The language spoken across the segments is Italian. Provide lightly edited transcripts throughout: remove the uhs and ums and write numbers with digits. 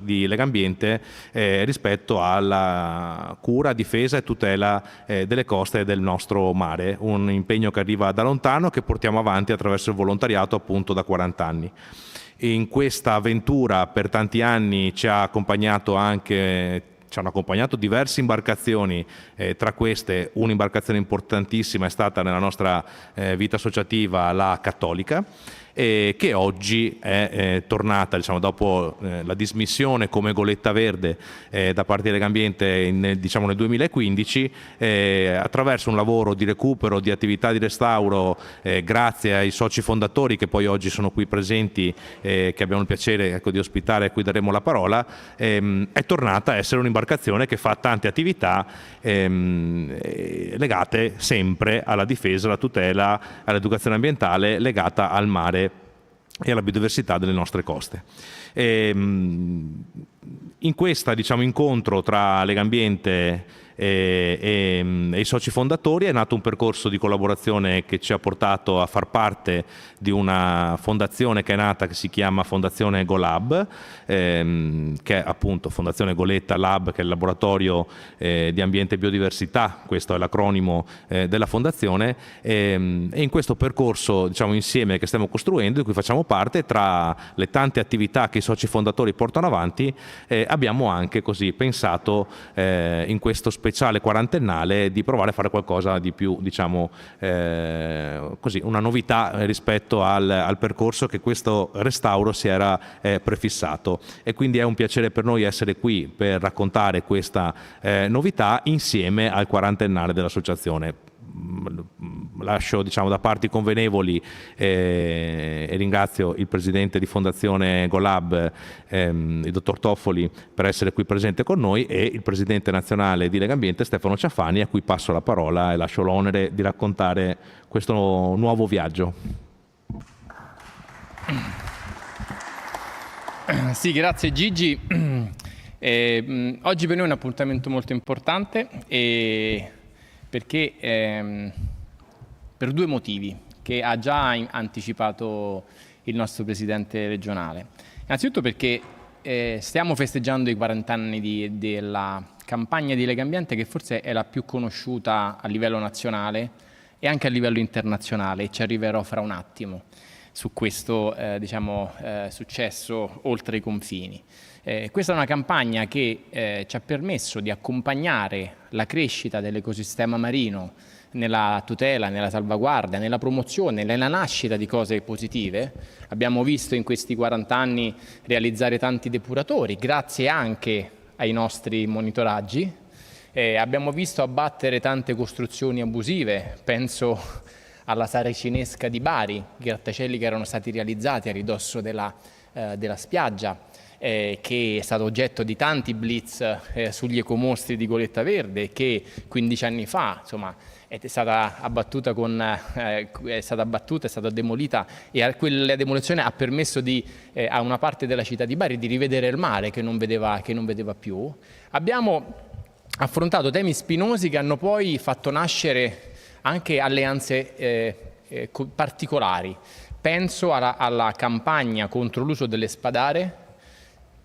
di Legambiente rispetto alla cura, difesa e tutela delle coste e del nostro mare, un impegno che arriva da lontano, che portiamo avanti attraverso il volontariato appunto da 40 anni. In questa avventura per tanti anni ci hanno accompagnato diverse imbarcazioni, tra queste un'imbarcazione importantissima è stata nella nostra vita associativa la Cattolica, che oggi è tornata, diciamo, dopo la dismissione come goletta verde da parte di Legambiente nel 2015, attraverso un lavoro di recupero, di attività di restauro, grazie ai soci fondatori che poi oggi sono qui presenti, che abbiamo il piacere di ospitare, a cui daremo la parola, è tornata a essere un'imbarcazione che fa tante attività legate sempre alla difesa, alla tutela, all'educazione ambientale, legata al mare e alla biodiversità delle nostre coste. In questo incontro tra Legambiente e i soci fondatori è nato un percorso di collaborazione che ci ha portato a far parte di una fondazione che è nata, che si chiama Fondazione GoLab, che è appunto Fondazione Goletta Lab, che è il laboratorio di ambiente e biodiversità, questo è l'acronimo della fondazione, e in questo percorso insieme che stiamo costruendo, di cui facciamo parte, tra le tante attività che i soci fondatori portano avanti, abbiamo anche così pensato in questo speciale quarantennale di provare a fare qualcosa di più, così, una novità rispetto al percorso che questo restauro si era prefissato, e quindi è un piacere per noi essere qui per raccontare questa novità insieme al quarantennale dell'associazione. Lascio da parte i convenevoli e ringrazio il presidente di Fondazione GoLab, il dottor Toffoli, per essere qui presente con noi, e il presidente nazionale di Legambiente Stefano Ciafani, a cui passo la parola e lascio l'onere di raccontare questo nuovo viaggio. Sì, grazie Gigi. Oggi per noi è un appuntamento molto importante perché per due motivi che ha già anticipato il nostro presidente regionale. Innanzitutto perché stiamo festeggiando i 40 anni della campagna di Legambiente, che forse è la più conosciuta a livello nazionale e anche a livello internazionale, e ci arriverò fra un attimo su questo successo oltre i confini. Questa è una campagna che ci ha permesso di accompagnare la crescita dell'ecosistema marino nella tutela, nella salvaguardia, nella promozione, nella nascita di cose positive. Abbiamo visto in questi 40 anni realizzare tanti depuratori, grazie anche ai nostri monitoraggi. Abbiamo visto abbattere tante costruzioni abusive, penso alla Saracinesca di Bari, grattacieli che erano stati realizzati a ridosso della spiaggia, che è stato oggetto di tanti blitz sugli ecomostri di Goletta Verde, che 15 anni fa è stata abbattuta, è stata demolita, e quella demolizione ha permesso a una parte della città di Bari di rivedere il mare che non vedeva più. Abbiamo affrontato temi spinosi che hanno poi fatto nascere anche alleanze particolari. Penso alla campagna contro l'uso delle spadare,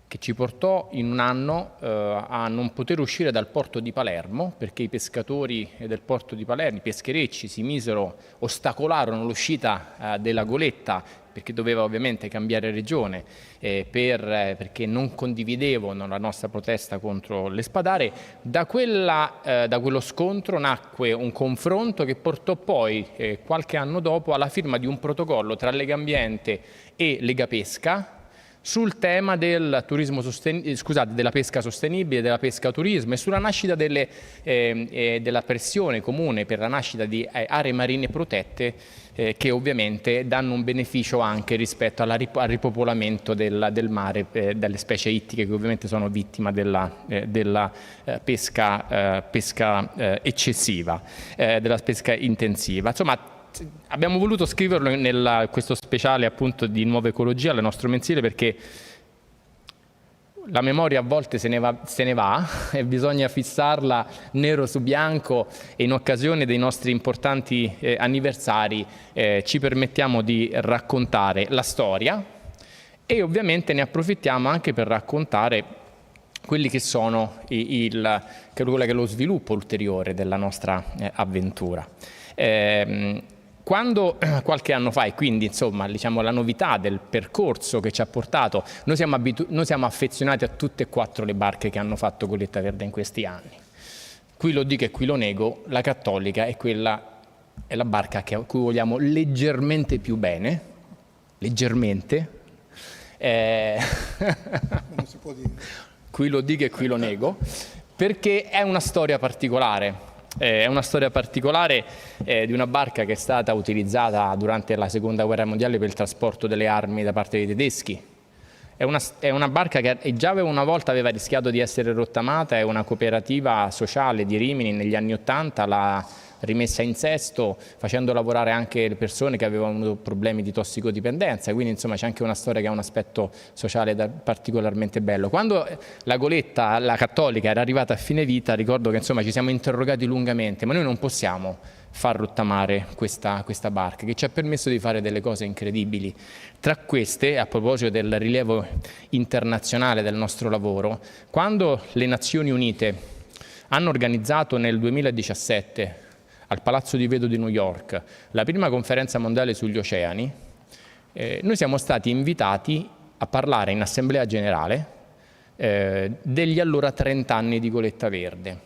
che ci portò in un anno a non poter uscire dal porto di Palermo, perché i pescatori del porto di Palermo, i pescherecci, ostacolarono l'uscita della goletta, perché doveva ovviamente cambiare regione, perché non condividevano la nostra protesta contro le spadare. Da quello scontro nacque un confronto che portò poi, qualche anno dopo, alla firma di un protocollo tra Legambiente e Legapesca sul tema del della pesca sostenibile, della pesca turismo, e sulla nascita della pressione comune per la nascita di aree marine protette, che ovviamente danno un beneficio anche rispetto al ripopolamento del mare dalle specie ittiche, che ovviamente sono vittima della pesca eccessiva, della pesca intensiva. Insomma, abbiamo voluto scriverlo questo speciale appunto di Nuova Ecologia, il nostro mensile, perché la memoria a volte se ne va e bisogna fissarla nero su bianco, e in occasione dei nostri importanti anniversari ci permettiamo di raccontare la storia E ovviamente ne approfittiamo anche per raccontare quelli che sono quello che è lo sviluppo ulteriore della nostra avventura. Quando qualche anno fa, e quindi insomma diciamo la novità del percorso che ci ha portato, noi siamo affezionati a tutte e 4 le barche che hanno fatto Goletta Verde in questi anni. Qui lo dico e qui lo nego, la Cattolica è la barca a cui vogliamo leggermente più bene, leggermente. Non si può dire. Qui lo dico e qui lo nego, perché è una storia particolare. È una storia particolare di una barca che è stata utilizzata durante la Seconda Guerra Mondiale per il trasporto delle armi da parte dei tedeschi. È una barca che già una volta aveva rischiato di essere rottamata, è una cooperativa sociale di Rimini negli anni '80, l'ha rimessa in sesto facendo lavorare anche le persone che avevano avuto problemi di tossicodipendenza, quindi insomma c'è anche una storia che ha un aspetto sociale particolarmente bello. Quando la Goletta, la Cattolica, era arrivata a fine vita, ricordo che insomma ci siamo interrogati lungamente, ma noi non possiamo far rottamare questa barca che ci ha permesso di fare delle cose incredibili. Tra queste, a proposito del rilievo internazionale del nostro lavoro, quando le Nazioni Unite hanno organizzato nel 2017 al Palazzo di Vetro di New York la prima conferenza mondiale sugli oceani, noi siamo stati invitati a parlare in assemblea generale degli allora 30 anni di Goletta Verde.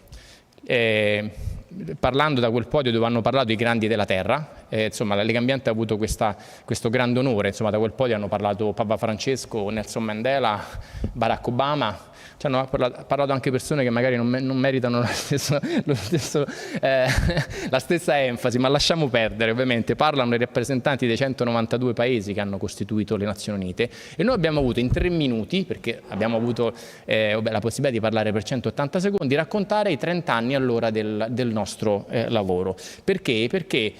Parlando da quel podio dove hanno parlato i grandi della terra, insomma la Lega Ambiente ha avuto questo grande onore, insomma da quel podio hanno parlato Papa Francesco, Nelson Mandela, Barack Obama, cioè hanno parlato anche persone che magari non meritano la stessa enfasi, ma lasciamo perdere, ovviamente parlano i rappresentanti dei 192 paesi che hanno costituito le Nazioni Unite e noi abbiamo avuto in 3 minuti, perché abbiamo avuto la possibilità di parlare per 180 secondi, raccontare i 30 anni allora del nostro lavoro. Perché? Perché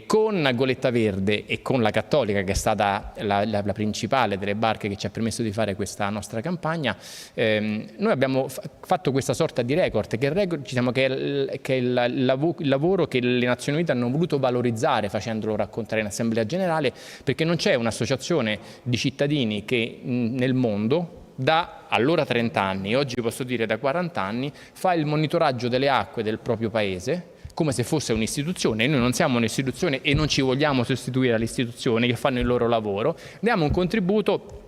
con Goletta Verde e con la Cattolica, che è stata la principale delle barche che ci ha permesso di fare questa nostra campagna, noi abbiamo fatto questa sorta di record, che è il lavoro che le Nazioni Unite hanno voluto valorizzare facendolo raccontare in Assemblea Generale, perché non c'è un'associazione di cittadini che nel mondo da allora 30 anni, oggi posso dire da 40 anni, fa il monitoraggio delle acque del proprio paese come se fosse un'istituzione. Noi non siamo un'istituzione e non ci vogliamo sostituire alle istituzioni che fanno il loro lavoro, diamo un contributo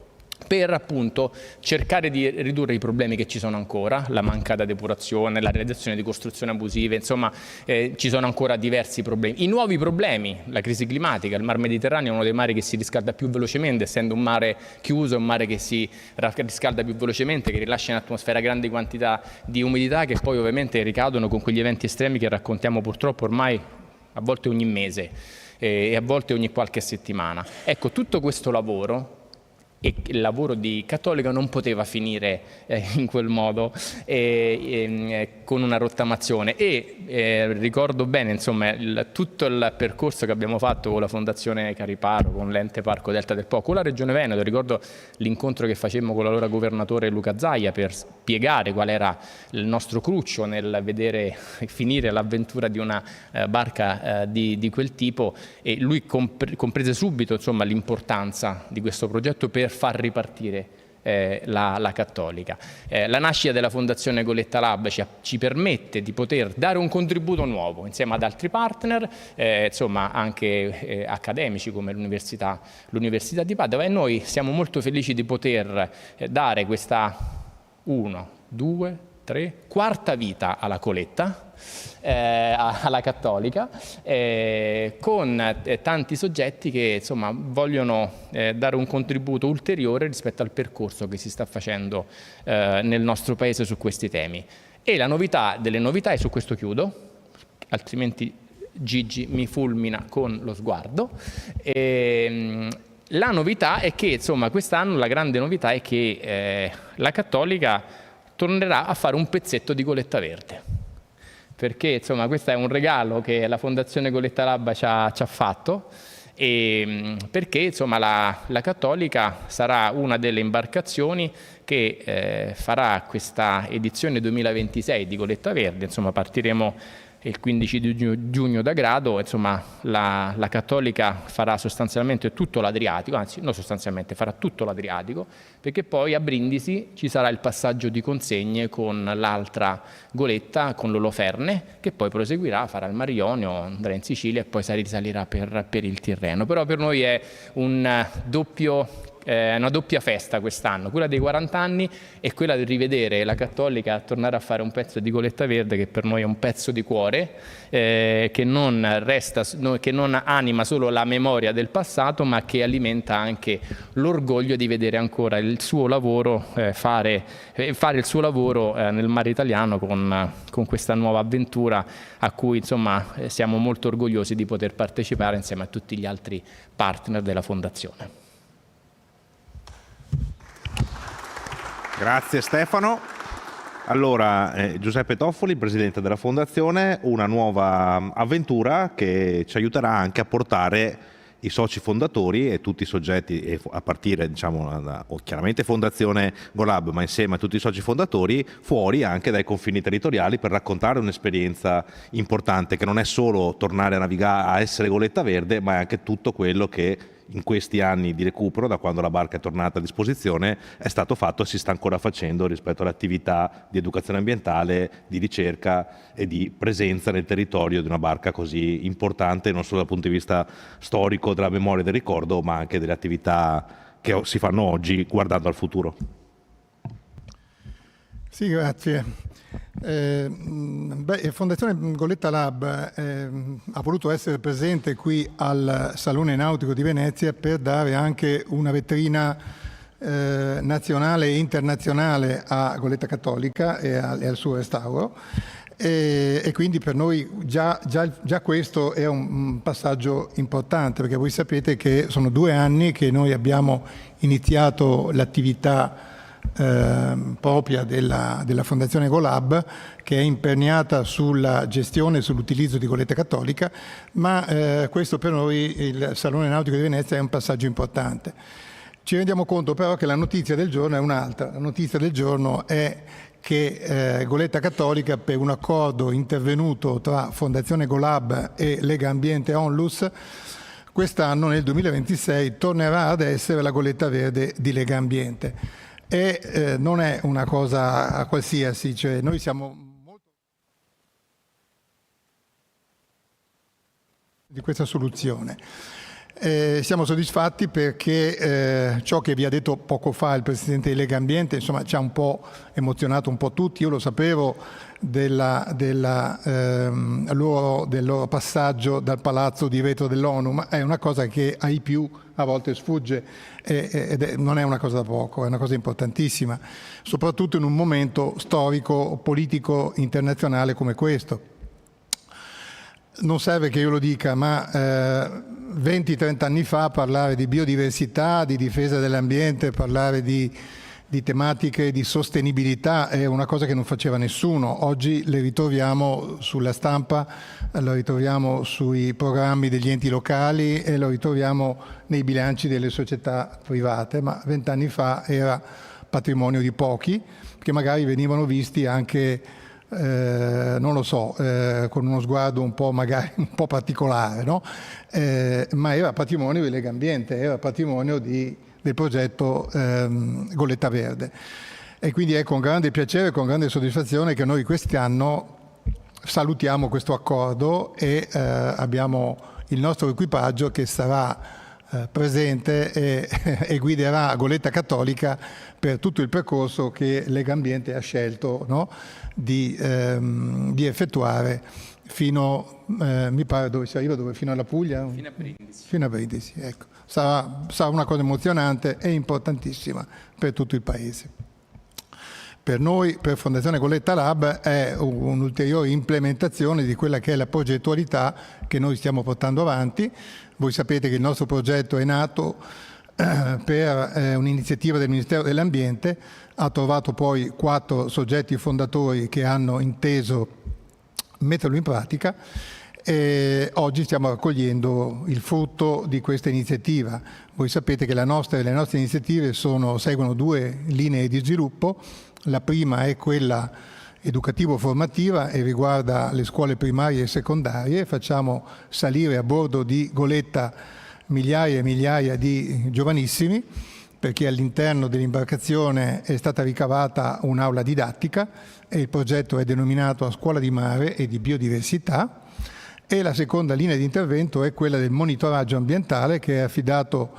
per appunto cercare di ridurre i problemi che ci sono ancora, la mancata depurazione, la realizzazione di costruzioni abusive, insomma ci sono ancora diversi problemi. I nuovi problemi, la crisi climatica, il Mar Mediterraneo è uno dei mari che si riscalda più velocemente, essendo un mare chiuso, è un mare che si riscalda più velocemente, che rilascia in atmosfera grandi quantità di umidità che poi ovviamente ricadono con quegli eventi estremi che raccontiamo purtroppo ormai a volte ogni mese e a volte ogni qualche settimana. Ecco, tutto questo lavoro e il lavoro di Cattolica non poteva finire in quel modo con una rottamazione ricordo bene insomma tutto il percorso che abbiamo fatto con la Fondazione Cariparo, con l'Ente Parco Delta del Po, con la Regione Veneto. Ricordo l'incontro che facemmo con l'allora governatore Luca Zaia per spiegare qual era il nostro cruccio nel vedere finire l'avventura di una barca di quel tipo, e lui comprese subito insomma l'importanza di questo progetto per far ripartire la Cattolica. La nascita della Fondazione Goletta Lab ci permette di poter dare un contributo nuovo insieme ad altri partner, insomma anche accademici come l'Università di Padova, e noi siamo molto felici di poter dare questa 1, 2, 3, quarta vita alla Goletta, alla Cattolica, con tanti soggetti che insomma vogliono dare un contributo ulteriore rispetto al percorso che si sta facendo nel nostro paese su questi temi. E la novità delle novità, e su questo chiudo, altrimenti Gigi mi fulmina con lo sguardo, la novità è che insomma quest'anno la grande novità è che la Cattolica tornerà a fare un pezzetto di Goletta Verde, perché insomma questo è un regalo che la Fondazione Goletta Lab ci ha fatto, e perché insomma la Cattolica sarà una delle imbarcazioni che farà questa edizione 2026 di Goletta Verde. Insomma partiremo il 15 di giugno da Grado, insomma la Cattolica farà sostanzialmente tutto l'Adriatico, anzi non sostanzialmente, farà tutto l'Adriatico, perché poi a Brindisi ci sarà il passaggio di consegne con l'altra goletta, con l'Oloferne, che poi proseguirà, farà il Mar Ionio, andrà in Sicilia e poi risalirà per il Tirreno. Però per noi è una doppia festa quest'anno, quella dei 40 anni e quella di rivedere la Cattolica, tornare a fare un pezzo di Goletta Verde che per noi è un pezzo di cuore, che non anima solo la memoria del passato, ma che alimenta anche l'orgoglio di vedere ancora il suo lavoro fare il suo lavoro nel mare italiano con questa nuova avventura a cui insomma siamo molto orgogliosi di poter partecipare insieme a tutti gli altri partner della Fondazione. Grazie Stefano. Allora, Giuseppe Toffoli, presidente della Fondazione, una nuova avventura che ci aiuterà anche a portare i soci fondatori e tutti i soggetti, a partire chiaramente Fondazione GoLab, ma insieme a tutti i soci fondatori, fuori anche dai confini territoriali per raccontare un'esperienza importante che non è solo tornare a navigare, a essere Goletta Verde, ma è anche tutto quello che in questi anni di recupero, da quando la barca è tornata a disposizione, è stato fatto e si sta ancora facendo rispetto alle attività di educazione ambientale, di ricerca e di presenza nel territorio di una barca così importante, non solo dal punto di vista storico, della memoria e del ricordo, ma anche delle attività che si fanno oggi guardando al futuro. Sì, grazie. Fondazione Goletta Lab ha voluto essere presente qui al Salone Nautico di Venezia per dare anche una vetrina nazionale e internazionale a Goletta Cattolica e al suo restauro. E quindi per noi già questo è un passaggio importante, perché voi sapete che sono 2 anni che noi abbiamo iniziato l'attività propria della Fondazione GoLab, che è imperniata sulla gestione e sull'utilizzo di Goletta Cattolica, ma questo per noi, il Salone Nautico di Venezia, è un passaggio importante. Ci rendiamo conto però che la notizia del giorno è un'altra. La notizia del giorno è che Goletta Cattolica, per un accordo intervenuto tra Fondazione GoLab e Lega Ambiente Onlus, quest'anno, nel 2026, tornerà ad essere la Goletta Verde di Lega Ambiente. E non è una cosa qualsiasi, cioè noi siamo molto di questa soluzione. Siamo soddisfatti perché ciò che vi ha detto poco fa il Presidente di Lega Ambiente, insomma, ci ha un po' emozionato un po' tutti. Io lo sapevo del loro passaggio dal palazzo di vetro dell'ONU, ma è una cosa che ai più a volte sfugge non è una cosa da poco, è una cosa importantissima, soprattutto in un momento storico, politico, internazionale come questo. Non serve che io lo dica, ma 20-30 anni fa parlare di biodiversità, di difesa dell'ambiente, parlare di tematiche di sostenibilità è una cosa che non faceva nessuno. Oggi le ritroviamo sulla stampa, lo ritroviamo sui programmi degli enti locali e lo ritroviamo nei bilanci delle società private, ma 20 anni fa era patrimonio di pochi, che magari venivano visti anche non lo so, con uno sguardo un po' magari un po' particolare, no? Ma era patrimonio di Lega Ambiente, era patrimonio del progetto Goletta Verde. E quindi è con grande piacere e con grande soddisfazione che noi quest'anno salutiamo questo accordo e abbiamo il nostro equipaggio che sarà presente e guiderà Goletta Cattolica per tutto il percorso che Lega Ambiente ha scelto, no? di effettuare fino, mi pare, dove si arriva, fino alla Puglia? Fino a Brindisi. Fino a Brindisi, ecco. Sarà una cosa emozionante e importantissima per tutto il Paese. Per noi, per Fondazione Goletta Lab, è un'ulteriore implementazione di quella che è la progettualità che noi stiamo portando avanti. Voi sapete che il nostro progetto è nato per un'iniziativa del Ministero dell'Ambiente, ha trovato poi 4 soggetti fondatori che hanno inteso metterlo in pratica e oggi stiamo raccogliendo il frutto di questa iniziativa. Voi sapete che le nostre iniziative seguono 2 linee di sviluppo. La prima è quella educativo-formativa e riguarda le scuole primarie e secondarie. Facciamo salire a bordo di goletta migliaia e migliaia di giovanissimi, perché all'interno dell'imbarcazione è stata ricavata un'aula didattica e il progetto è denominato A Scuola di Mare e di Biodiversità. E la seconda linea di intervento è quella del monitoraggio ambientale, che è affidato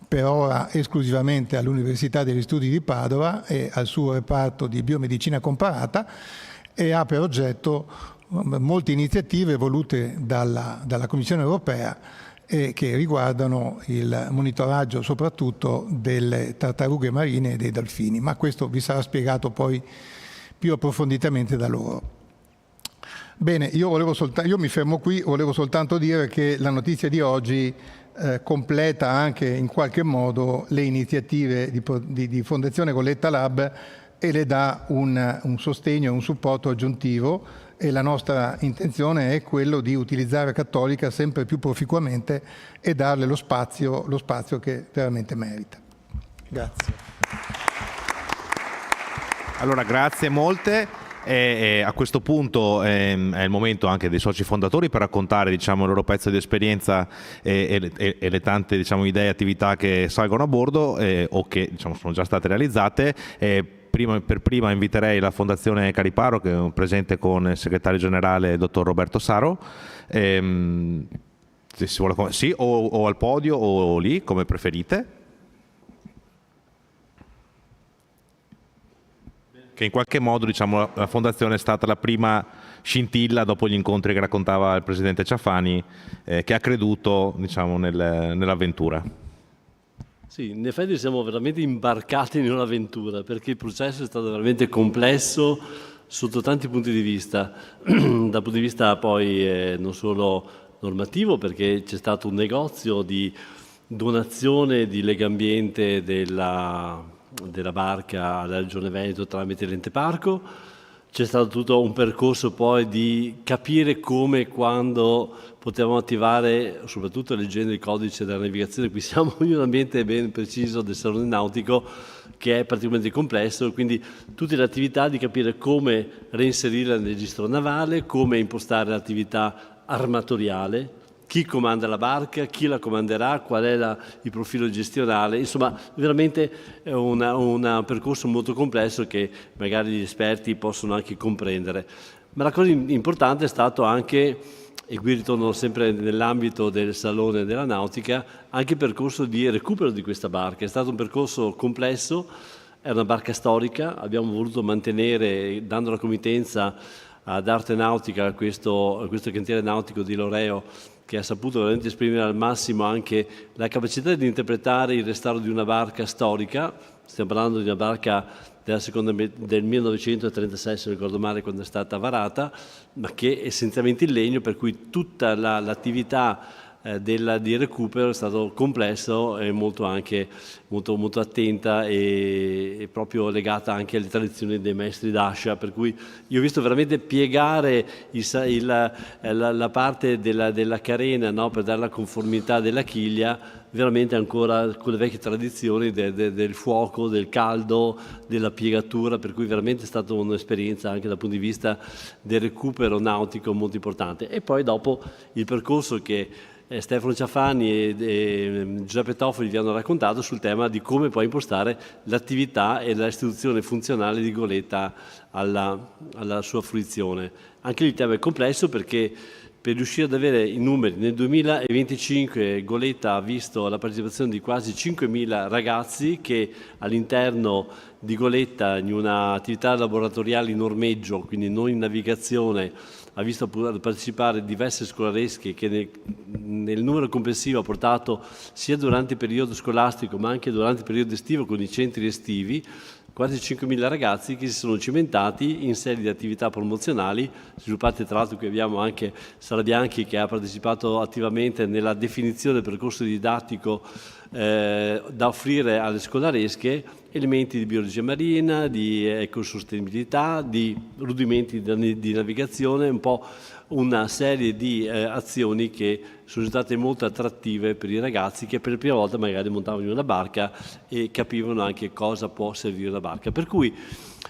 per ora esclusivamente all'Università degli Studi di Padova e al suo reparto di biomedicina comparata, e ha per oggetto molte iniziative volute dalla Commissione europea e che riguardano il monitoraggio soprattutto delle tartarughe marine e dei delfini, ma questo vi sarà spiegato poi più approfonditamente da loro. Bene, io mi fermo qui, volevo soltanto dire che la notizia di oggi completa anche in qualche modo le iniziative di Fondazione Goletta Lab e le dà un sostegno e un supporto aggiuntivo, e la nostra intenzione è quello di utilizzare Cattolica sempre più proficuamente e darle lo spazio che veramente merita. Grazie. Allora, grazie molte. A questo punto è il momento anche dei soci fondatori per raccontare, diciamo, il loro pezzo di esperienza e le tante, diciamo, idee e attività che salgono a bordo o che, diciamo, sono già state realizzate. Per prima inviterei la Fondazione Cariparo, che è presente con il segretario generale dottor Roberto Saro, se si vuole, sì, o al podio o lì, come preferite. Che in qualche modo, diciamo, la Fondazione è stata la prima scintilla dopo gli incontri che raccontava il Presidente Ciafani, che ha creduto, diciamo, nell'avventura. Sì, in effetti siamo veramente imbarcati in un'avventura, perché il processo è stato veramente complesso sotto tanti punti di vista, dal punto di vista poi non solo normativo, perché c'è stato un negozio di donazione di Legambiente della barca alla Regione Veneto tramite l'ente parco. C'è stato tutto un percorso poi di capire come e quando potevamo attivare, soprattutto leggendo il codice della navigazione. Qui siamo in un ambiente ben preciso del salone nautico che è particolarmente complesso, quindi tutte le attività di capire come reinserirla nel registro navale, come impostare l'attività armatoriale, chi comanda la barca, chi la comanderà, qual è il profilo gestionale. Insomma, veramente è un percorso molto complesso che magari gli esperti possono anche comprendere. Ma la cosa importante è stato anche, e qui ritorno sempre nell'ambito del Salone della Nautica, anche il percorso di recupero di questa barca. È stato un percorso complesso, è una barca storica, abbiamo voluto mantenere, dando la committenza ad Arte Nautica, questo cantiere nautico di Loreo, che ha saputo veramente esprimere al massimo anche la capacità di interpretare il restauro di una barca storica. Stiamo parlando di una barca del 1936, se non ricordo male, quando è stata varata, ma che è essenzialmente in legno, per cui tutta l'attività di recupero è stato complesso e molto attenta e proprio legata anche alle tradizioni dei maestri d'ascia, per cui io ho visto veramente piegare la parte della carena, no, per dare la conformità della chiglia, veramente ancora con le vecchie tradizioni del fuoco, del caldo, della piegatura, per cui veramente è stata un'esperienza anche dal punto di vista del recupero nautico molto importante. E poi dopo il percorso che Stefano Ciafani e Giuseppe Toffoli vi hanno raccontato sul tema di come poi impostare l'attività e l'istituzione funzionale di Goletta alla sua fruizione. Anche il tema è complesso, perché per riuscire ad avere i numeri, nel 2025 Goletta ha visto la partecipazione di quasi 5.000 ragazzi che all'interno di Goletta, in un'attività laboratoriale in ormeggio, quindi non in navigazione, ha visto partecipare diverse scolaresche che nel numero complessivo ha portato sia durante il periodo scolastico ma anche durante il periodo estivo con i centri estivi quasi 5.000 ragazzi che si sono cimentati in serie di attività promozionali sviluppate. Tra l'altro qui abbiamo anche Sara Bianchi che ha partecipato attivamente nella definizione del percorso didattico da offrire alle scolaresche, elementi di biologia marina, di ecosostenibilità, di rudimenti di navigazione, un po' una serie di azioni che sono state molto attrattive per i ragazzi che per la prima volta magari montavano in una barca e capivano anche cosa può servire la barca. Per cui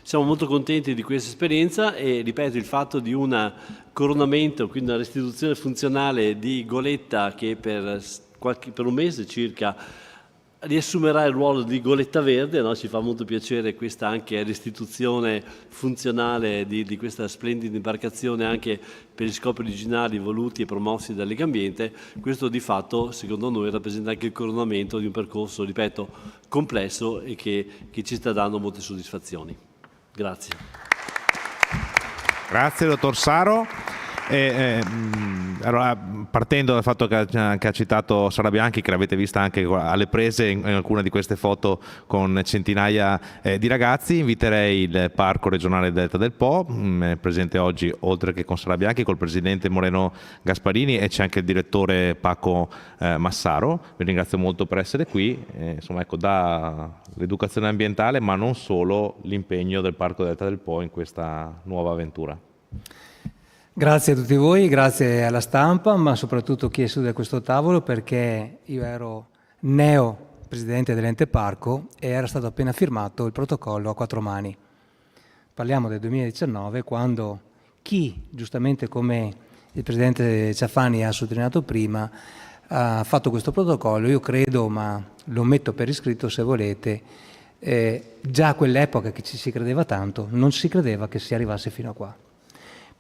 Siamo molto contenti di questa esperienza e, ripeto, il fatto di un coronamento, quindi una restituzione funzionale di Goletta che per un mese circa riassumerà il ruolo di Goletta Verde, no? Ci fa molto piacere questa anche restituzione funzionale di questa splendida imbarcazione anche per gli scopi originali voluti e promossi da Legambiente. Questo di fatto secondo noi rappresenta anche il coronamento di un percorso, ripeto, complesso e che ci sta dando molte soddisfazioni. Grazie. Grazie dottor Saro. Allora, partendo dal fatto che ha citato Sara Bianchi, che l'avete vista anche alle prese in alcune di queste foto con centinaia di ragazzi, inviterei il Parco Regionale Delta del Po, presente oggi oltre che con Sara Bianchi, col presidente Moreno Gasparini, e c'è anche il direttore Paco Massaro. Vi ringrazio molto per essere qui, insomma, ecco, dall'educazione ambientale, ma non solo, l'impegno del Parco Delta del Po in questa nuova avventura. Grazie a tutti voi, grazie alla stampa, ma soprattutto chi è seduto a questo tavolo, perché io ero neo presidente dell'ente parco e era stato appena firmato il protocollo a 4 mani. Parliamo del 2019, quando chi, giustamente come il presidente Ciafani ha sottolineato prima, ha fatto questo protocollo. Io credo, ma lo metto per iscritto se volete, già a quell'epoca che ci si credeva tanto, non si credeva che si arrivasse fino a qua.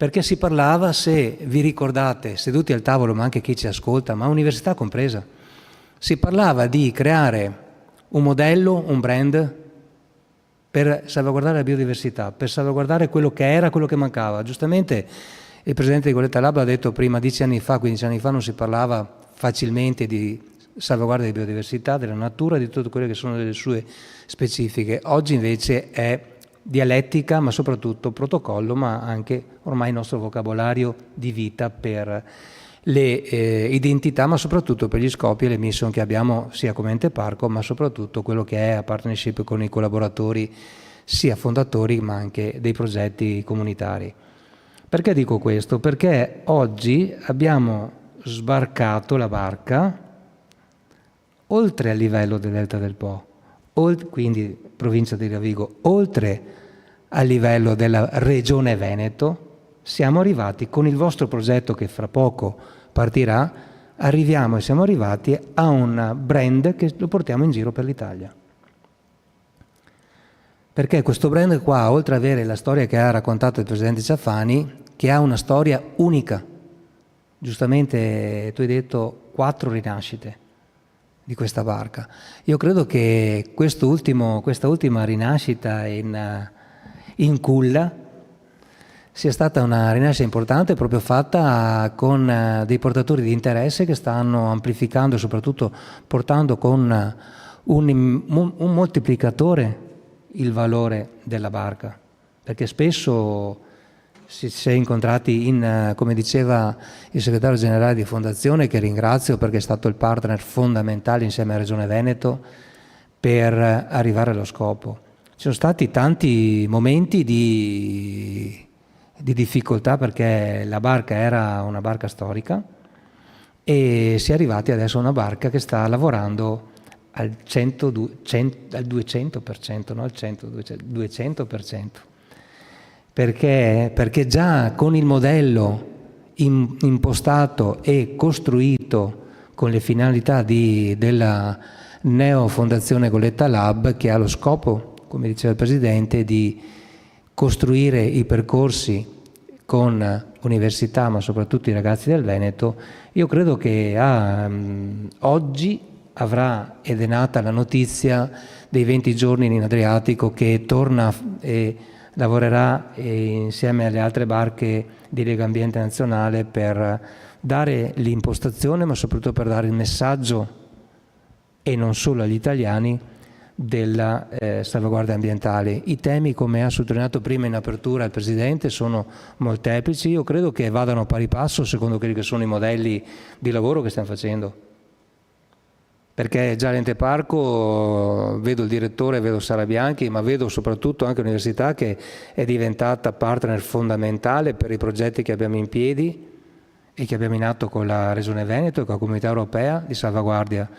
Perché si parlava, se vi ricordate, seduti al tavolo, ma anche chi ci ascolta, ma università compresa, si parlava di creare un modello, un brand per salvaguardare la biodiversità, per salvaguardare quello che era, quello che mancava. Giustamente il presidente di Goletta Lab ha detto prima, 10 anni fa, 15 anni fa non si parlava facilmente di salvaguardia di biodiversità, della natura, di tutte quelle che sono delle sue specifiche. Oggi invece è dialettica, ma soprattutto protocollo, ma anche ormai il nostro vocabolario di vita per le identità, ma soprattutto per gli scopi e le mission che abbiamo sia come ente parco, ma soprattutto quello che è a partnership con i collaboratori, sia fondatori ma anche dei progetti comunitari. Perché dico questo? Perché oggi abbiamo sbarcato la barca oltre al livello del Delta del Po, quindi provincia di Rovigo, oltre al livello della regione Veneto. Siamo arrivati con il vostro progetto che fra poco partirà, arriviamo e siamo arrivati a un brand che lo portiamo in giro per l'Italia. Perché questo brand qua, oltre ad avere la storia che ha raccontato il presidente Ciafani, che ha una storia unica, giustamente tu hai detto 4 rinascite di questa barca. Io credo che questa ultima rinascita in culla sia stata una rinascita importante, proprio fatta con dei portatori di interesse che stanno amplificando e soprattutto portando con un moltiplicatore il valore della barca, perché spesso si è incontrati come diceva il segretario generale di Fondazione, che ringrazio perché è stato il partner fondamentale insieme alla Regione Veneto per arrivare allo scopo. Ci sono stati tanti momenti di difficoltà perché la barca era una barca storica e si è arrivati adesso a una barca che sta lavorando al 200%, no? Al 200%. Perché già con il modello impostato e costruito con le finalità della Neo Fondazione Goletta Lab, che ha lo scopo, come diceva il Presidente, di costruire i percorsi con università, ma soprattutto i ragazzi del Veneto, io credo che oggi avrà, ed è nata la notizia dei 20 giorni in Adriatico, che torna e lavorerà insieme alle altre barche di Legambiente Nazionale per dare l'impostazione, ma soprattutto per dare il messaggio, e non solo agli italiani, della salvaguardia ambientale. I temi, come ha sottolineato prima in apertura il Presidente, sono molteplici. Io credo che vadano a pari passo secondo quelli che sono i modelli di lavoro che stiamo facendo. Perché già l'ente parco, vedo il direttore, vedo Sara Bianchi, ma vedo soprattutto anche l'università che è diventata partner fondamentale per i progetti che abbiamo in piedi e che abbiamo in atto con la Regione Veneto e con la Comunità Europea di salvaguardia.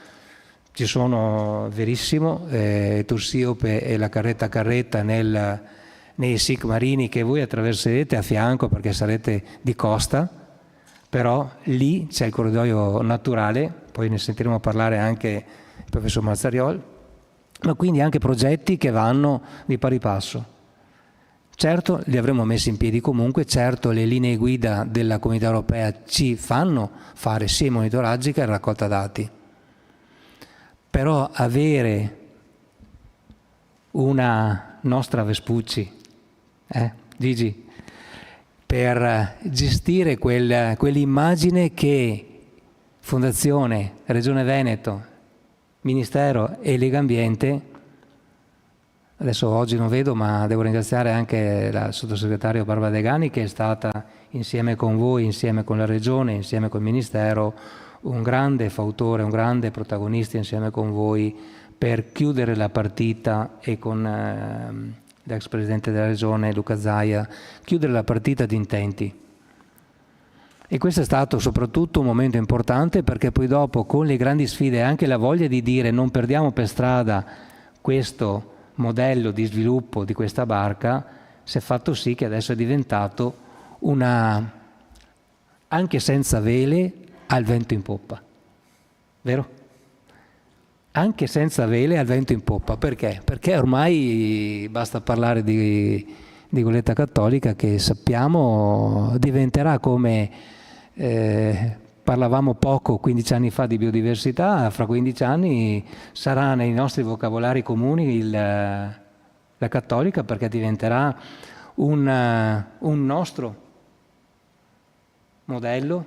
Ci sono, verissimo, Tursiope e la carretta nel nei SIC marini che voi attraverserete a fianco perché sarete di costa, però lì c'è il corridoio naturale, poi ne sentiremo parlare anche il professor Mazzariol, ma quindi anche progetti che vanno di pari passo. Certo, li avremo messi in piedi comunque, certo le linee guida della Comunità Europea ci fanno fare sia i monitoraggi che la raccolta dati, però avere una nostra Vespucci, Gigi, per gestire quell'immagine che Fondazione, Regione Veneto, Ministero e Lega Ambiente, adesso oggi non vedo, ma devo ringraziare anche la sottosegretario Barbara Degani, che è stata insieme con voi, insieme con la Regione, insieme col Ministero, un grande fautore, un grande protagonista insieme con voi per chiudere la partita e con l'ex Presidente della Regione Luca Zaia, chiudere la partita di intenti. E questo è stato soprattutto un momento importante perché poi dopo con le grandi sfide e anche la voglia di dire non perdiamo per strada questo modello di sviluppo di questa barca, si è fatto sì che adesso è diventato una, anche senza vele, al vento in poppa, vero? Anche senza vele al vento in poppa, perché? Perché ormai basta parlare di Goletta Cattolica che sappiamo diventerà come parlavamo poco 15 anni fa di biodiversità, fra 15 anni sarà nei nostri vocabolari comuni la cattolica perché diventerà un nostro modello,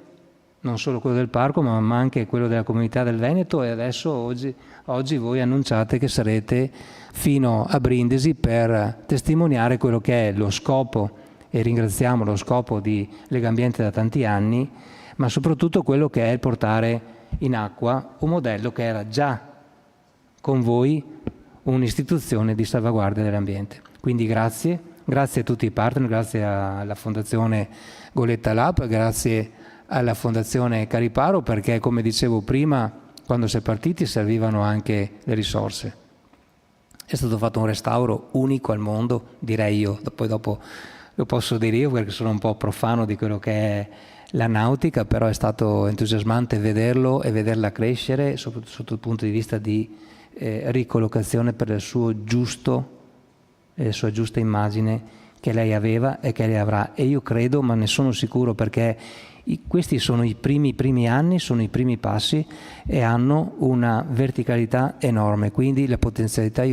non solo quello del parco ma anche quello della comunità del Veneto e adesso oggi voi annunciate che sarete fino a Brindisi per testimoniare quello che è lo scopo e ringraziamo lo scopo di Lega Ambiente da tanti anni, ma soprattutto quello che è il portare in acqua un modello che era già con voi un'istituzione di salvaguardia dell'ambiente. Quindi grazie a tutti i partner, grazie alla Fondazione Goletta Lab, grazie alla Fondazione Cariparo perché come dicevo prima quando si è partiti servivano anche le risorse. È stato fatto un restauro unico al mondo, direi io, poi dopo lo posso dire io perché sono un po' profano di quello che è la nautica, però è stato entusiasmante vederlo e vederla crescere soprattutto sotto il punto di vista di ricollocazione per la sua giusta immagine che lei aveva e che lei avrà. E io credo, ma ne sono sicuro perché questi sono i primi anni, sono i primi passi e hanno una verticalità enorme, quindi la potenzialità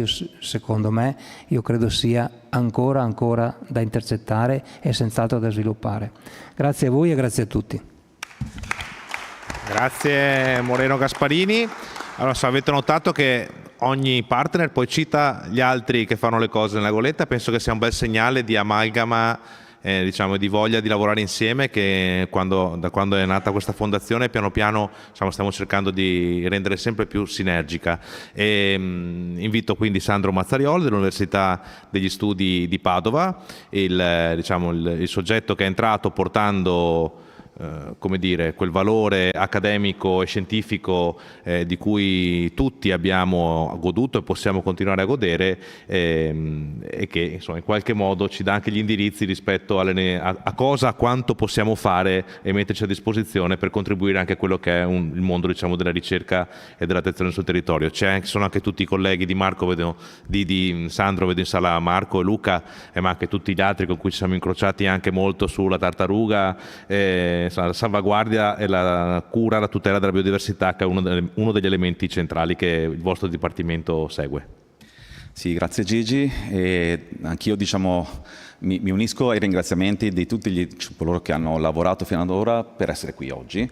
secondo me credo sia ancora da intercettare e senz'altro da sviluppare. Grazie a voi e grazie a tutti. Grazie Moreno Gasparini. Allora, se avete notato che ogni partner poi cita gli altri che fanno le cose nella Goletta, penso che sia un bel segnale di amalgama, diciamo, di voglia di lavorare insieme che da quando è nata questa fondazione piano piano stiamo cercando di rendere sempre più sinergica. Invito quindi Sandro Mazzariol dell'Università degli Studi di Padova, il soggetto che è entrato portando come dire, quel valore accademico e scientifico di cui tutti abbiamo goduto e possiamo continuare a godere e che insomma in qualche modo ci dà anche gli indirizzi rispetto a quanto possiamo fare e metterci a disposizione per contribuire anche a quello che è il mondo, diciamo, della ricerca e dell'attenzione sul territorio. Sono anche tutti i colleghi di Marco, vedo, di Sandro, vedo in sala Marco e Luca, ma anche tutti gli altri con cui ci siamo incrociati anche molto sulla tartaruga, la salvaguardia e la cura, la tutela della biodiversità, che è uno degli elementi centrali che il vostro Dipartimento segue. Sì, grazie Gigi, e anch'io mi unisco ai ringraziamenti di tutti coloro che hanno lavorato fino ad ora per essere qui oggi.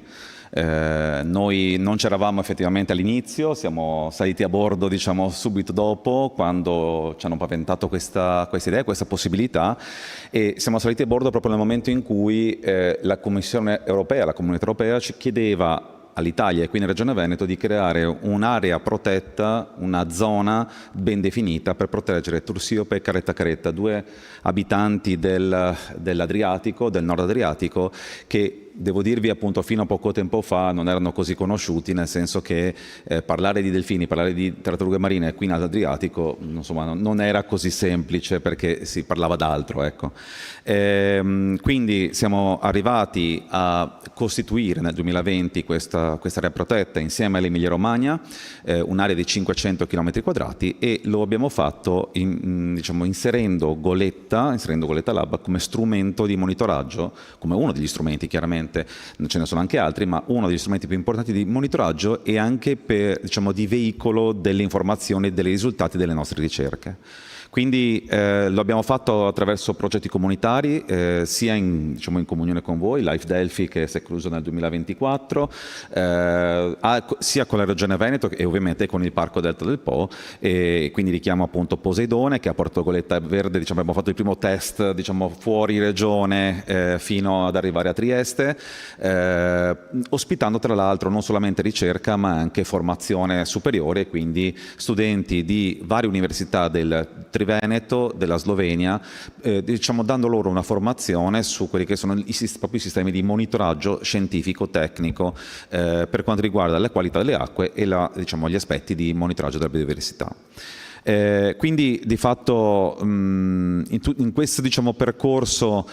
Noi non c'eravamo effettivamente all'inizio, siamo saliti a bordo subito dopo quando ci hanno paventato questa idea, questa possibilità, e siamo saliti a bordo proprio nel momento in cui la Commissione europea, la Comunità Europea ci chiedeva all'Italia e quindi alla Regione Veneto di creare un'area protetta, una zona ben definita per proteggere Tursiope e Caretta Caretta, due abitanti dell'Adriatico, del nord Adriatico, che devo dirvi appunto fino a poco tempo fa non erano così conosciuti, nel senso che parlare di delfini, parlare di tartarughe marine qui nell'Adriatico, insomma, non era così semplice perché si parlava d'altro, ecco. Quindi siamo arrivati a costituire nel 2020 questa area protetta insieme all'Emilia Romagna, un'area di 500 km quadrati, e lo abbiamo fatto diciamo, inserendo Goletta Lab come strumento di monitoraggio, come uno degli strumenti, chiaramente ce ne sono anche altri, ma uno degli strumenti più importanti di monitoraggio e anche diciamo, di veicolo delle informazioni e dei risultati delle nostre ricerche. Quindi lo abbiamo fatto attraverso progetti comunitari, sia diciamo, in comunione con voi, Life Delphi che si è chiuso nel 2024, sia con la Regione Veneto e ovviamente con il Parco Delta del Po, e quindi richiamo appunto Poseidone che a Porto Goletta Verde, diciamo, abbiamo fatto il primo test, diciamo, fuori regione fino ad arrivare a Trieste, ospitando tra l'altro non solamente ricerca ma anche formazione superiore, quindi studenti di varie università del Triveneto, della Slovenia, diciamo, dando loro una formazione su quelli che sono proprio i sistemi di monitoraggio scientifico tecnico per quanto riguarda la qualità delle acque e diciamo, gli aspetti di monitoraggio della biodiversità. Quindi di fatto in questo, diciamo, percorso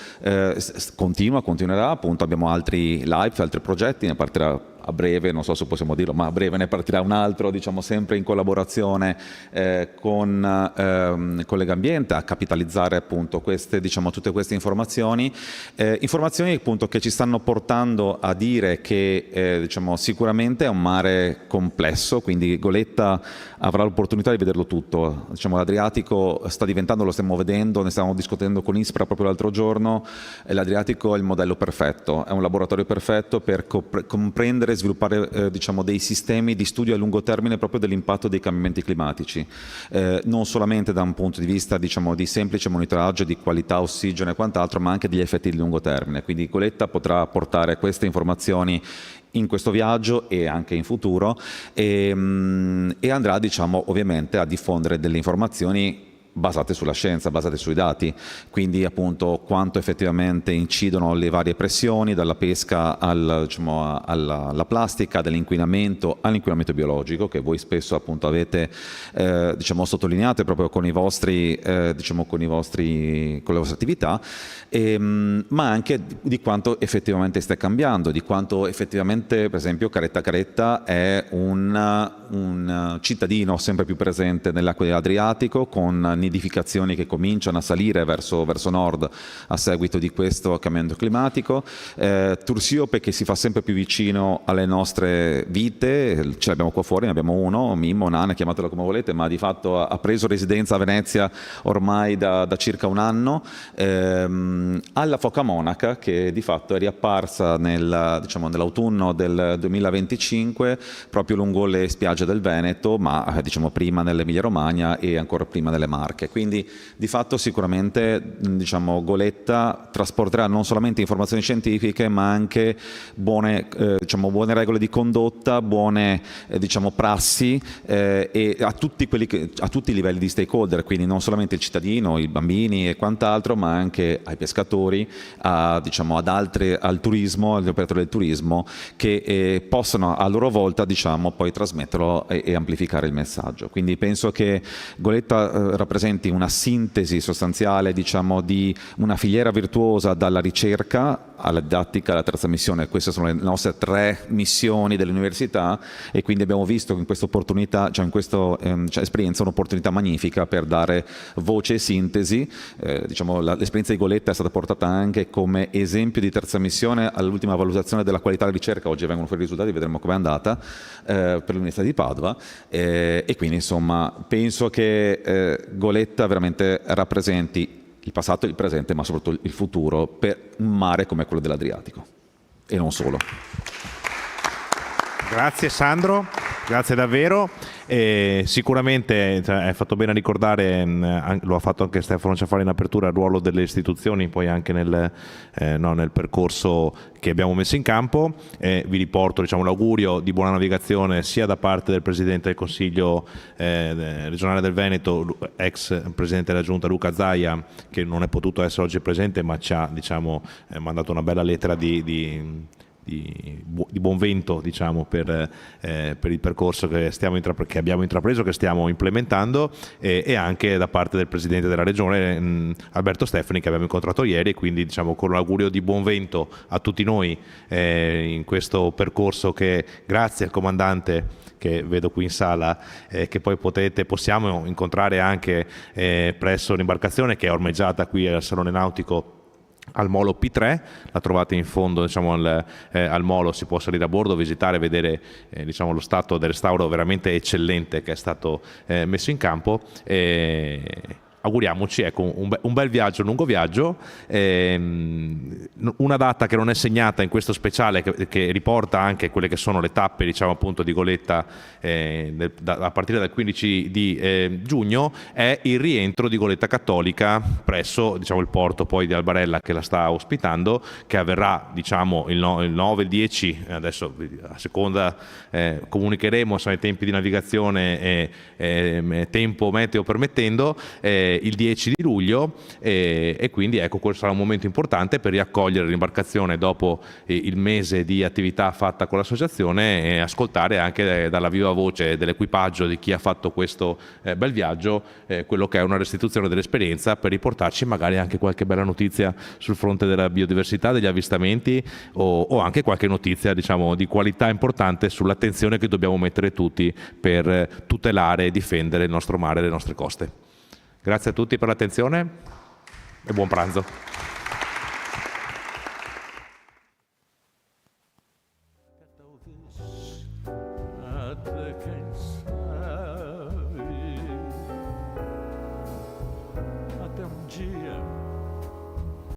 continuerà, appunto abbiamo altri live, altri progetti, ne partirà a breve, non so se possiamo dirlo, ma a breve ne partirà un altro, diciamo, sempre in collaborazione con Legambiente, a capitalizzare appunto diciamo, tutte queste informazioni, informazioni appunto che ci stanno portando a dire che diciamo, sicuramente è un mare complesso, quindi Goletta avrà l'opportunità di vederlo tutto. Diciamo, l'Adriatico sta diventando, lo stiamo vedendo, ne stiamo discutendo con ISPRA proprio l'altro giorno, l'Adriatico è il modello perfetto, è un laboratorio perfetto per comprendere e sviluppare diciamo, dei sistemi di studio a lungo termine proprio dell'impatto dei cambiamenti climatici, non solamente da un punto di vista, diciamo, di semplice monitoraggio di qualità, ossigeno e quant'altro, ma anche degli effetti di lungo termine. Quindi Goletta potrà portare queste informazioni in questo viaggio e anche in futuro e andrà, diciamo, ovviamente a diffondere delle informazioni basate sulla scienza, basate sui dati, quindi appunto quanto effettivamente incidono le varie pressioni, dalla pesca diciamo, alla plastica, dall'inquinamento all'inquinamento biologico, che voi spesso appunto avete diciamo, sottolineato proprio con diciamo, con le vostre attività, ma anche di quanto effettivamente sta cambiando, di quanto effettivamente, per esempio, Caretta è un cittadino sempre più presente nell'acqua dell'Adriatico, con nidificazioni che cominciano a salire verso nord a seguito di questo cambiamento climatico, Tursiope che si fa sempre più vicino alle nostre vite, ce l'abbiamo qua fuori, ne abbiamo uno, Mimmo, Nana, chiamatelo come volete, ma di fatto ha preso residenza a Venezia ormai da circa un anno, alla foca monaca che di fatto è riapparsa diciamo, nell'autunno del 2025 proprio lungo le spiagge del Veneto, ma diciamo prima nell'Emilia Romagna e ancora prima nelle Marche. Quindi di fatto sicuramente, diciamo, Goletta trasporterà non solamente informazioni scientifiche ma anche diciamo, buone regole di condotta, buone diciamo, prassi e a tutti i livelli di stakeholder, quindi non solamente il cittadino, i bambini e quant'altro, ma anche ai pescatori, diciamo, al turismo, agli operatori del turismo, che possono a loro volta, diciamo, poi trasmetterlo e amplificare il messaggio. Quindi penso che Goletta rappresenti una sintesi sostanziale, diciamo, di una filiera virtuosa dalla ricerca alla didattica, alla terza missione. Queste sono le nostre 3 missioni dell'università e quindi abbiamo visto che in questa opportunità, cioè in questa esperienza, un'opportunità magnifica per dare voce e sintesi. Diciamo, l'esperienza di Goletta è stata portata anche come esempio di terza missione all'ultima valutazione della qualità della ricerca. Oggi vengono fuori i risultati, vedremo com'è andata per l'Università di Padova e quindi insomma penso che Goletta veramente rappresenti il passato e il presente, ma soprattutto il futuro per un mare come quello dell'Adriatico e non solo. Grazie Sandro. Grazie davvero. Sicuramente hai fatto bene a ricordare, lo ha fatto anche Stefano Ciaffari in apertura, il ruolo delle istituzioni, poi anche nel percorso che abbiamo messo in campo. Vi riporto l'augurio di buona navigazione sia da parte del Presidente del Consiglio regionale del Veneto, ex Presidente della Giunta Luca Zaia, che non è potuto essere oggi presente, ma ci ha mandato una bella lettera di buon vento per il percorso che abbiamo intrapreso, che stiamo implementando, e anche da parte del Presidente della Regione Alberto Stefani, che abbiamo incontrato ieri, quindi con l'augurio di buon vento a tutti noi in questo percorso che, grazie al Comandante che vedo qui in sala, che poi possiamo incontrare anche presso l'imbarcazione che è ormeggiata qui al Salone Nautico al Molo P3, la trovate in fondo al Molo, si può salire a bordo, visitare, vedere lo stato del restauro veramente eccellente che è stato messo in campo. Auguriamoci un bel viaggio, un lungo viaggio, una data che non è segnata in questo speciale, che riporta anche quelle che sono le tappe appunto di Goletta a partire dal 15 di giugno, è il rientro di Goletta Cattolica presso il porto poi di Albarella che la sta ospitando, che avverrà il 9, il 10, adesso a seconda comunicheremo i tempi di navigazione e tempo meteo permettendo, il 10 di luglio, e quindi questo sarà un momento importante per riaccogliere l'imbarcazione dopo il mese di attività fatta con l'associazione, e ascoltare anche dalla viva voce dell'equipaggio, di chi ha fatto questo bel viaggio, quello che è una restituzione dell'esperienza, per riportarci magari anche qualche bella notizia sul fronte della biodiversità, degli avvistamenti, o anche qualche notizia di qualità importante sull'attenzione che dobbiamo mettere tutti per tutelare e difendere il nostro mare e le nostre coste. Grazie a tutti per l'attenzione e buon pranzo.